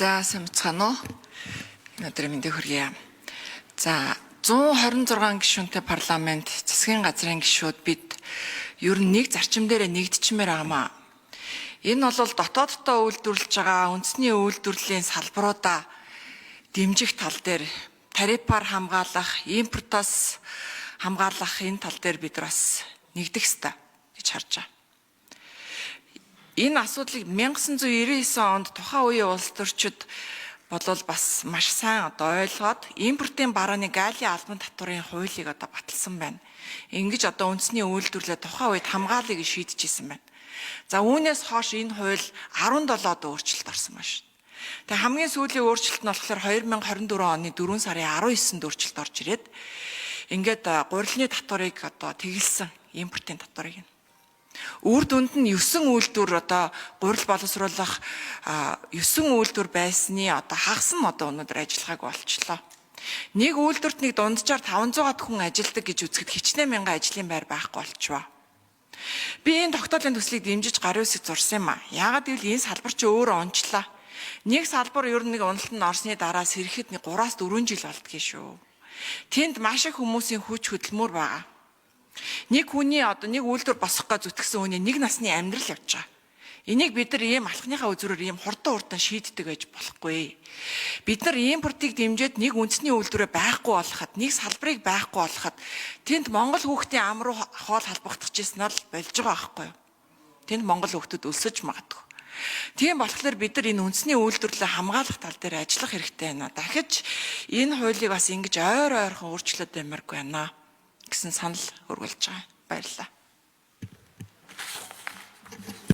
За самцгаано. Өнөөдөр мэндийг хүргэе. За 126 гишүүнтэй парламент засгийн газрын гишүүд бид ер нь нэг зарчим дээр нэгдчихмээр байгаамаа. Энэ бол дотооддоо үйлдвэрлэж байгаа үндэсний үйлдвэрлэлийн салбаруудаа дэмжих тал дээр тарифаар хамгаалах, импортоос хамгаалах энэ тал дээр бид бас нэгдэх ёстой гэж харж байна. Энэ асуудлыг 1999 онд тухайн үеийн улс төрчид болвол бас маш сайн ойлгоод импортын барааны галийн албан татварын хуулийг баталсан байна. Ингэж үндэсний үйлдвэрлэлээ тухайн үед хамгаалыг шийдэжсэн байна. За үүнээс хойш энэ хууль 17-д өөрчлөлт орсон байна шүү. Тэгээ хамгийн сүүлийн өөрчлөлт нь болохоор 2024 оны 4 сарын 19-нд өөрчлөлт орж ирээд ингээд гурилны татварыг тэглэсэн импортын татварыг. Үр дүнд нь 9 үйлдвэр гурил боловсруулах 9 үйлдвэр байсны хагас нь өнөөдөр ажиллагааг болчлоо. Нэг үйлдвэрт нэг дунджаар 500-аад хүн ажилладаг гэж үзэхэд хичнээн мянган ажлын байр байхгүй болчихвоо. Би энэ тогтоолын төслийг дэмжиж гарын үсэг зурсан юм а. Яагаад гэвэл энэ салбар чи өөрөө онцлоо. Нэг салбар ер нь нэг уналтанд орсны дараа сэрэхэд 3-4 жил болдгоо шүү. Тэнд маш их хүмүүсийн хүч хөдөлмөр байгаа. Нэг хүний нэг үйлдвэр босгох гэж зүтгэсэн хүний нэг насны амьдрал явж байгаа. Энийг бид нар ийм алхныхаа үзүүрээр ийм хурдан шийддэг гэж болохгүй. Бид нар импортыг дэмжиж нэг үндэсний үйлдвэрээ байхгүй болгоход, нэг салбарыг байхгүй болгоход тэнд Монгол хүүхдийн ам руу хоол халбагдах гэсэн нь болж байгаа байхгүй юу? Тэнд Монгол хүүхдүүд өлсөж магадгүй. Тийм болохоор бид нар энэ үндэсний үйлдвэрлэлээ хамгаалах тал дээр ажиллах хэрэгтэй байна. Дахиж энэ хуулийг бас ингэж ойрхон өөрчлөөд ямаргүй байна гэсэн санал өргүүлж байгаа. Баярлалаа.